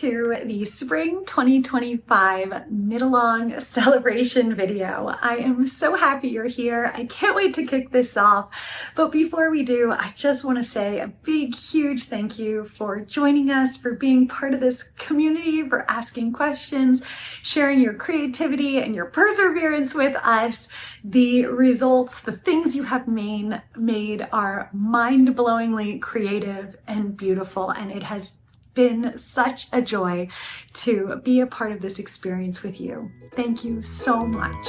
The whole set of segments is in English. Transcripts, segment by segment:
to the Spring 2025 Knitalong Celebration video. I am so happy you're here. I can't wait to kick this off. But before we do, I just want to say a big, huge thank you for joining us, for being part of this community, for asking questions, sharing your creativity and your perseverance with us. The results, the things you have made are mind-blowingly creative and beautiful, and it has been such a joy to be a part of this experience with you. Thank you so much.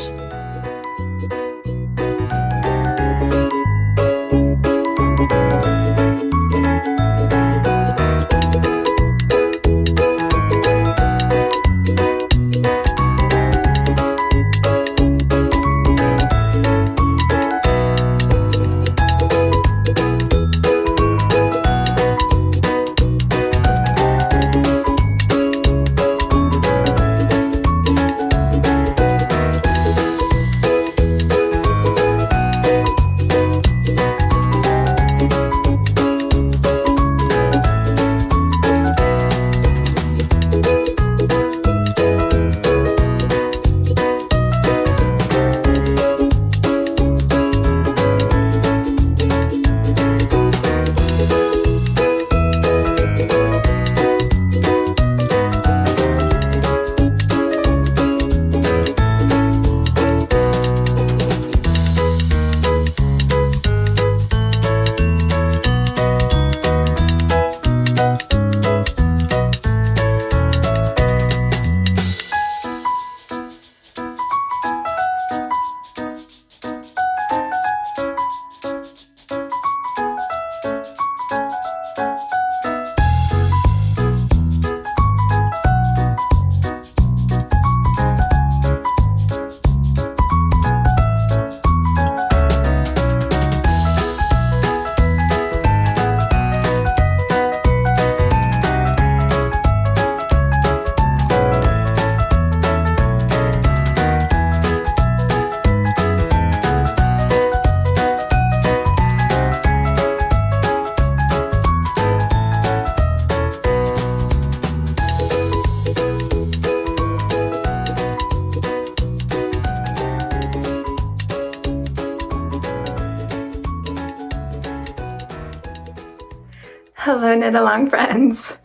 Hello Knitalong friends,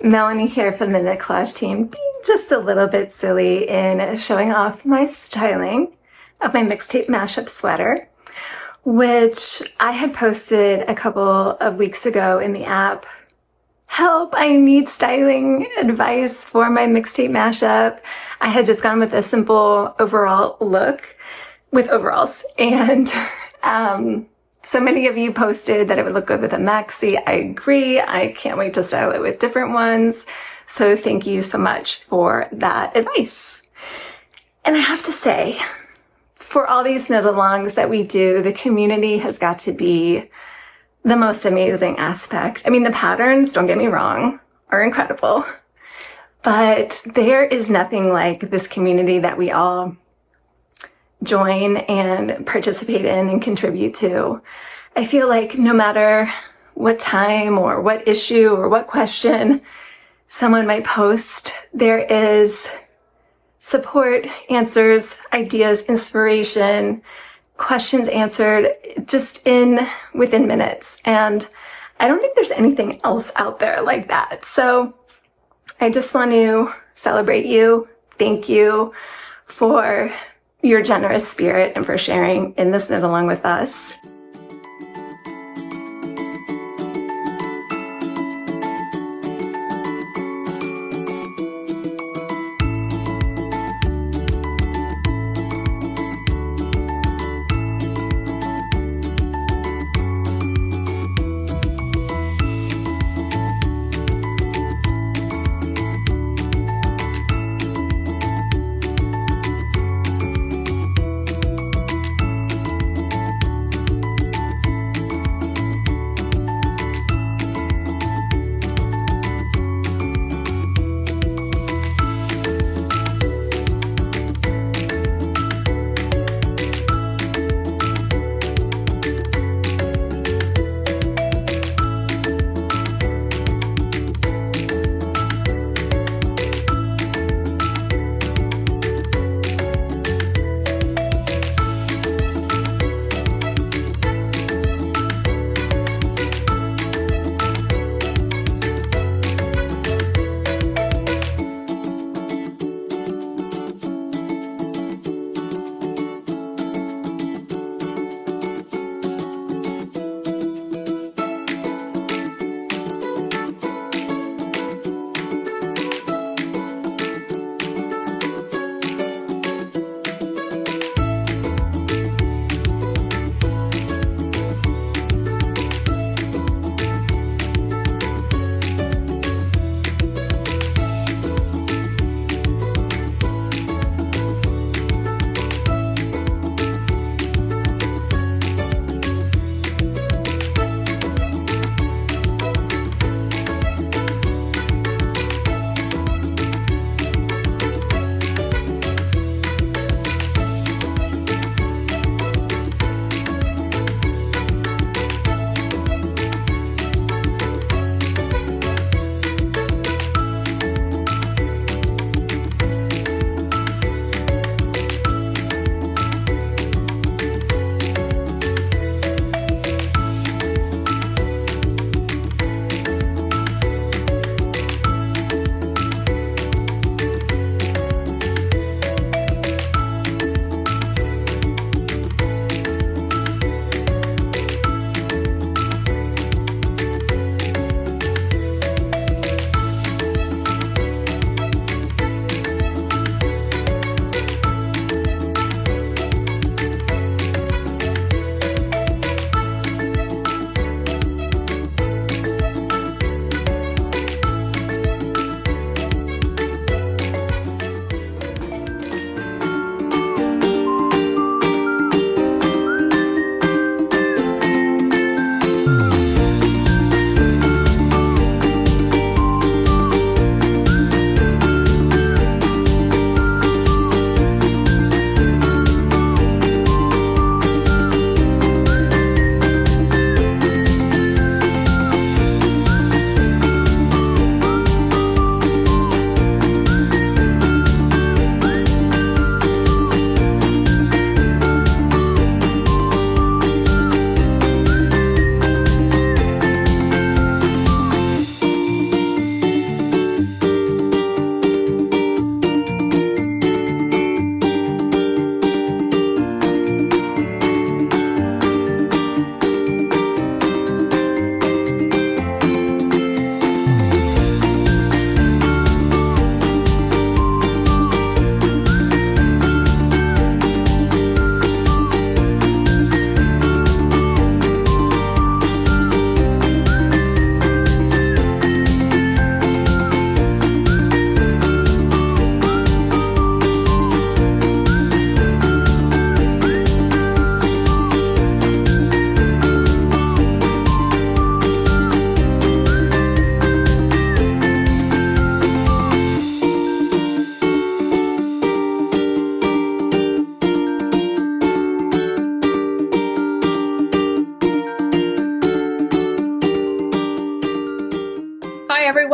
Melanie here from the Knit Collage team, being just a little bit silly in showing off my styling of my mixtape mashup sweater, which I had posted a couple of weeks ago in the app. Help, I need styling advice for my mixtape mashup. I had just gone with a simple overall look with overalls, and so many of you posted that it would look good with a maxi. I agree. I can't wait to style it with different ones. So thank you so much for that advice. And I have to say, for all these knit-alongs that we do, the community has got to be the most amazing aspect. I mean, the patterns, don't get me wrong, are incredible. But there is nothing like this community that we all join and participate in and contribute to. I feel like no matter what time or what issue or what question someone might post, there is support, answers, ideas, inspiration, questions answered just within minutes. And I don't think there's anything else out there like that. So I just want to celebrate you. Thank you for your generous spirit and for sharing in this knit along with us.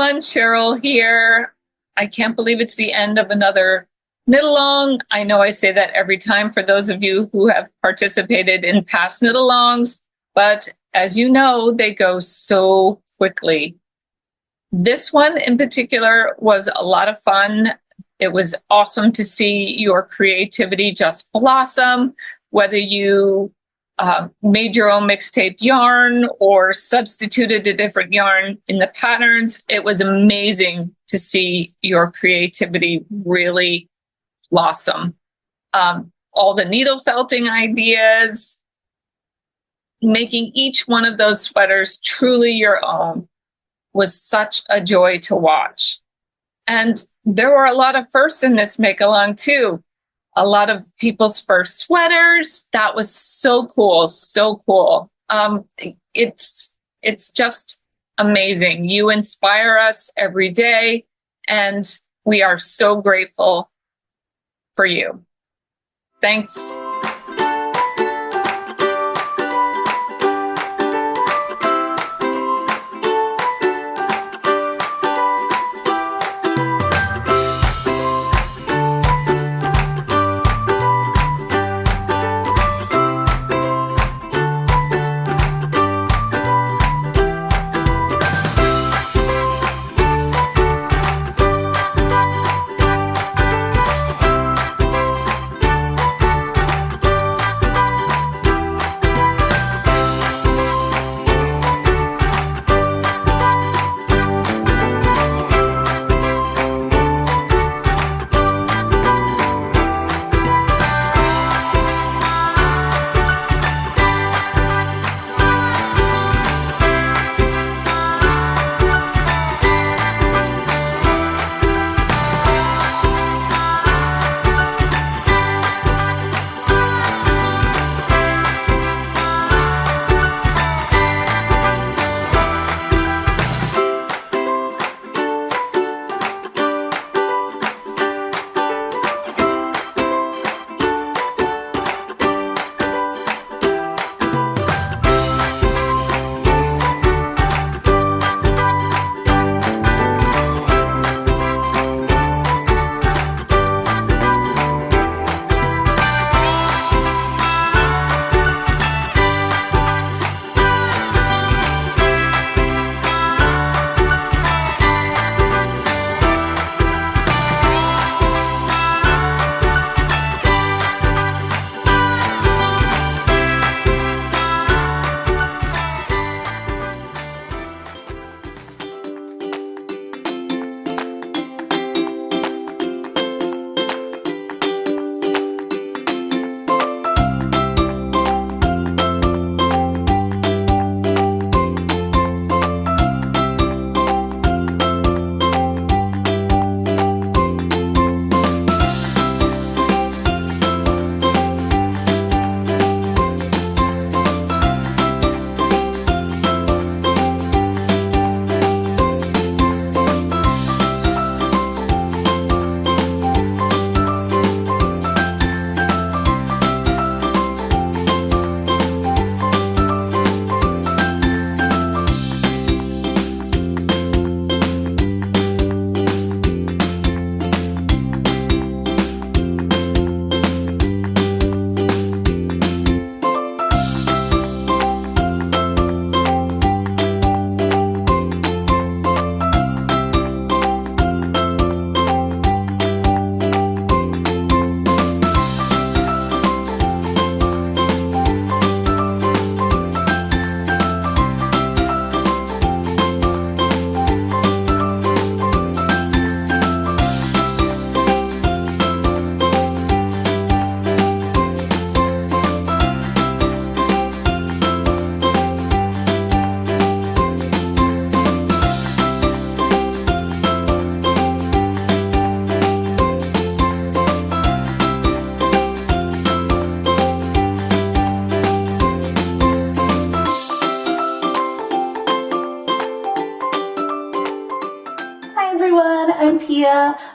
everyone, Cheryl here. I can't believe it's the end of another knit-along. I know I say that every time for those of you who have participated in past knit-alongs, but as you know, they go so quickly. This one in particular was a lot of fun. It was awesome to see your creativity just blossom, whether you made your own mixtape yarn or substituted a different yarn in the patterns. It was amazing to see your creativity really blossom. All the needle felting ideas, making each one of those sweaters truly your own was such a joy to watch. And there were a lot of firsts in this make-along too. A lot of people's first sweaters. That was so cool, so cool. It's just amazing. You inspire us every day, and we are so grateful for you. Thanks.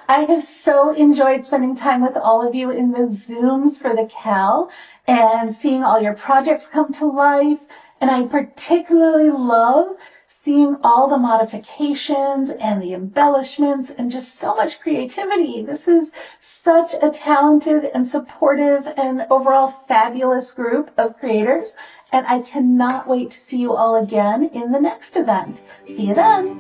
I have so enjoyed spending time with all of you in the Zooms for the Cal and seeing all your projects come to life. And I particularly love seeing all the modifications and the embellishments and just so much creativity. This is such a talented and supportive and overall fabulous group of creators, and I cannot wait to see you all again in the next event. See you then.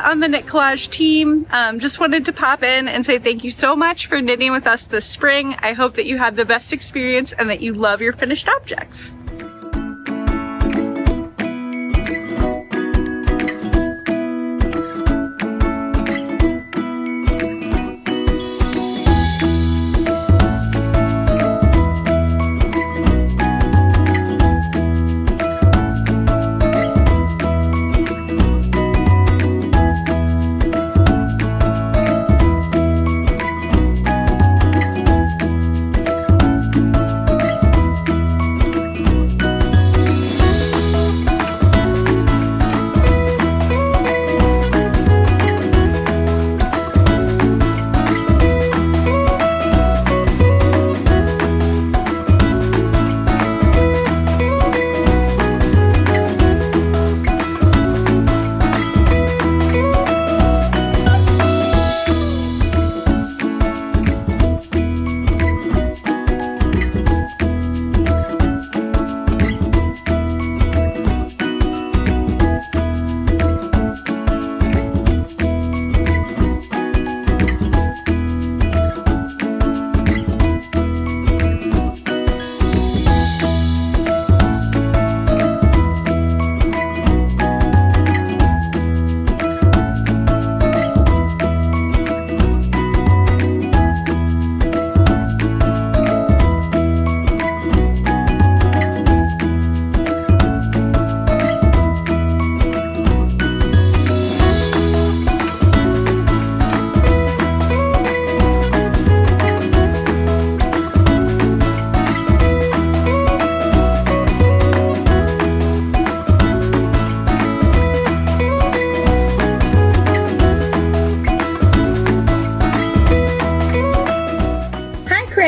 On the Knit Collage team. Just wanted to pop in and say thank you so much for knitting with us this spring. I hope that you had the best experience and that you love your finished objects.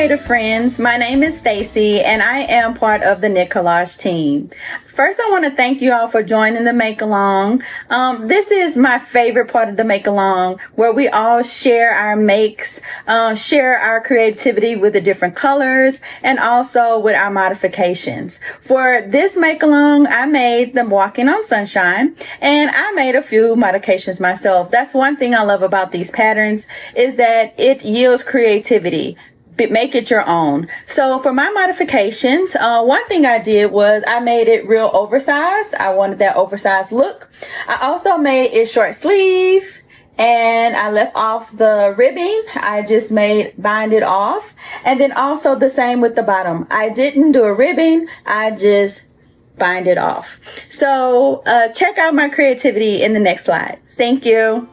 Creative friends, my name is Stacy and I am part of the Knit Collage team. First, I want to thank you all for joining the Make Along. This is my favorite part of the Make Along, where we all share our makes, share our creativity with the different colors, and also with our modifications. For this Make Along, I made the Walking on Sunshine, and I made a few modifications myself. That's one thing I love about these patterns, is that it yields creativity. Make it your own. So for my modifications, one thing I did was I made it real oversized. I wanted that oversized look. I also made it short sleeve and I left off the ribbing. I just bind it off. And then also the same with the bottom. I didn't do a ribbing. I just bind it off. So check out my creativity in the next slide. Thank you.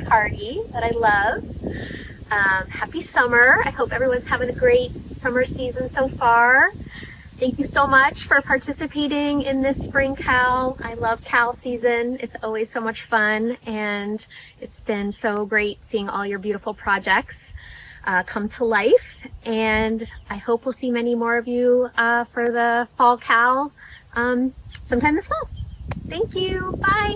Party that I love. Happy summer. I hope everyone's having a great summer season so far. Thank you so much for participating in this Spring Cal. I love Cal season. It's always so much fun, and it's been so great seeing all your beautiful projects come to life. And I hope we'll see many more of you for the Fall Cal sometime this fall. Thank you. Bye.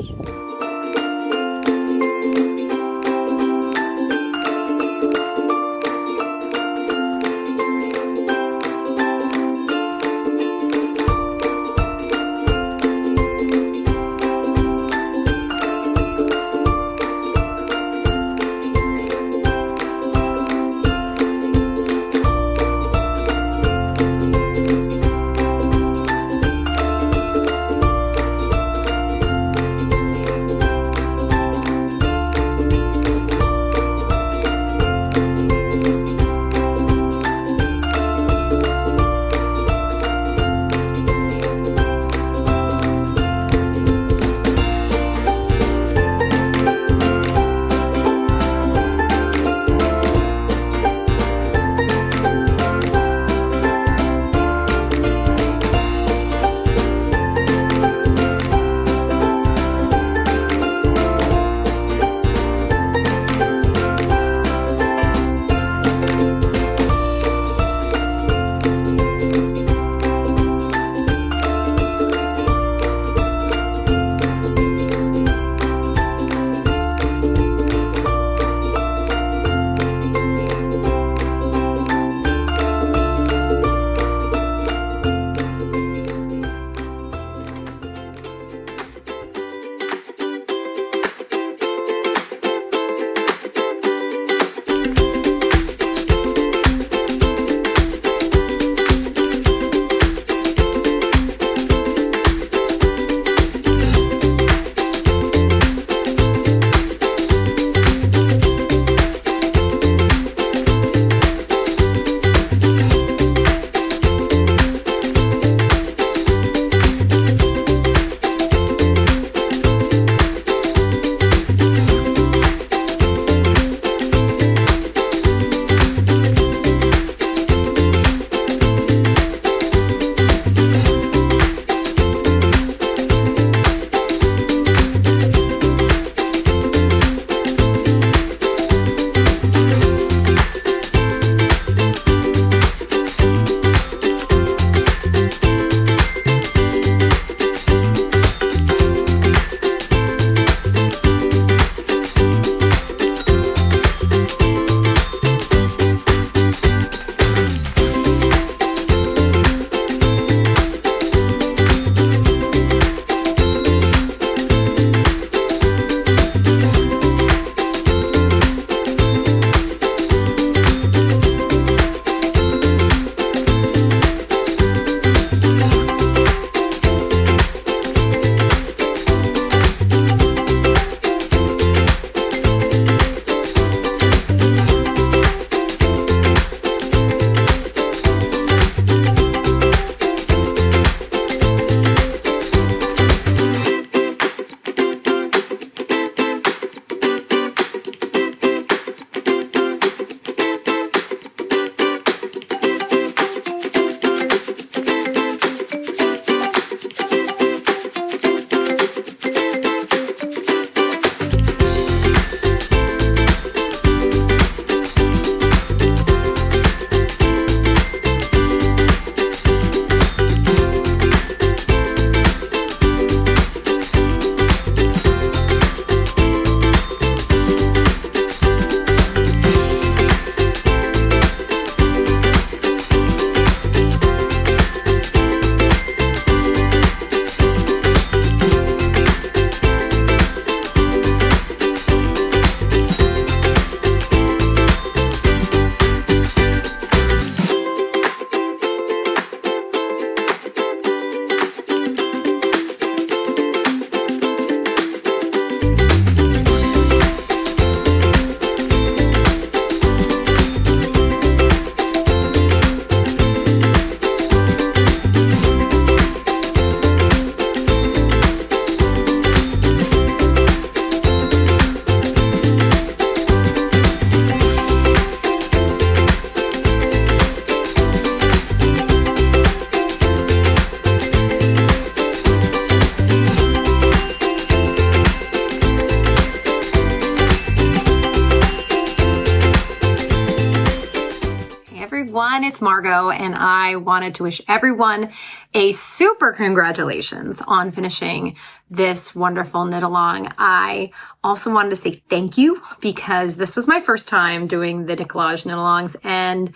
it's Margot, and I wanted to wish everyone a super congratulations on finishing this wonderful knit along. I also wanted to say thank you because this was my first time doing the Decollage knit alongs, and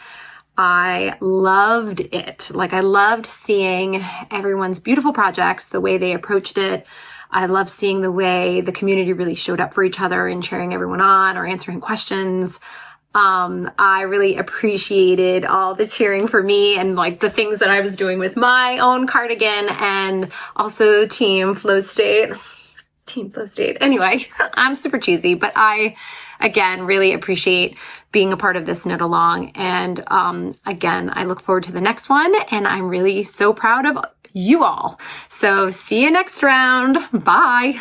I loved it. Like, I loved seeing everyone's beautiful projects, the way they approached it. I love seeing the way the community really showed up for each other and cheering everyone on or answering questions. I really appreciated all the cheering for me and like the things that I was doing with my own cardigan, and also Team Flow State. Anyway, I'm super cheesy, but I, again, really appreciate being a part of this knit along. And, again, I look forward to the next one, and I'm really so proud of you all. So see you next round. Bye.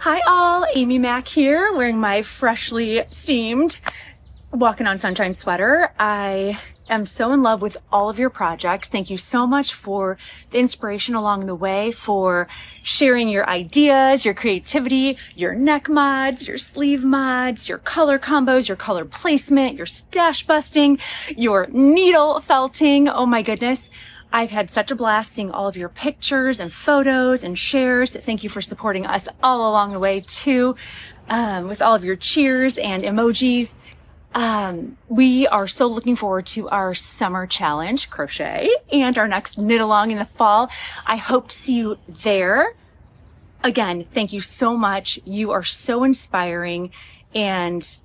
Hi all, Amy Mack here, wearing my freshly steamed Walking on Sunshine sweater. I am so in love with all of your projects. Thank you so much for the inspiration along the way, for sharing your ideas, your creativity, your neck mods, your sleeve mods, your color combos, your color placement, your stash busting, your needle felting. Oh my goodness. I've had such a blast seeing all of your pictures and photos and shares. Thank you for supporting us all along the way too, with all of your cheers and emojis. We are so looking forward to our summer challenge, crochet, and our next knit along in the fall. I hope to see you there. Again, thank you so much. You are so inspiring, and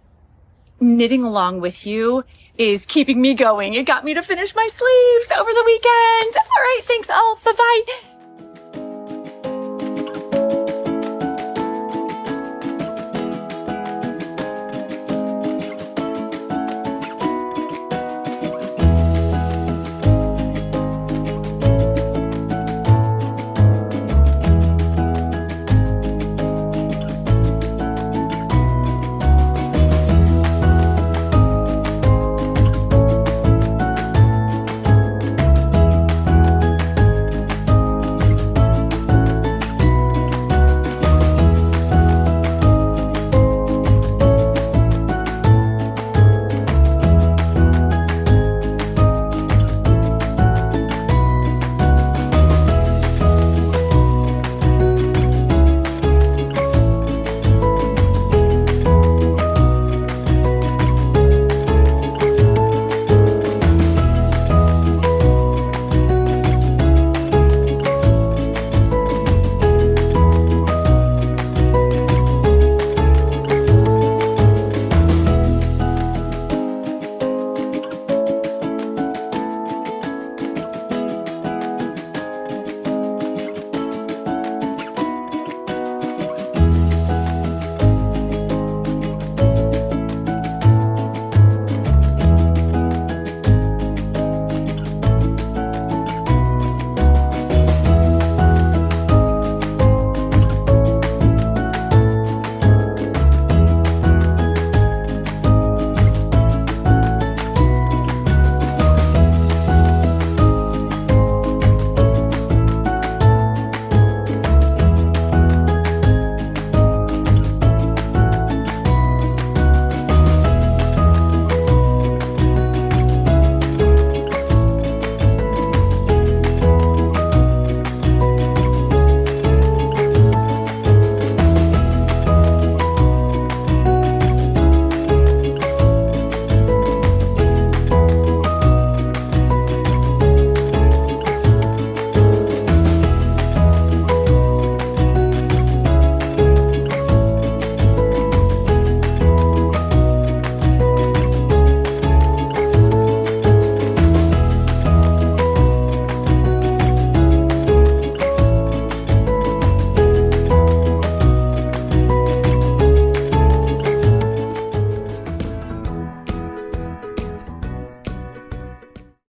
knitting along with you is keeping me going. It got me to finish my sleeves over the weekend. All right, thanks all. Bye-bye.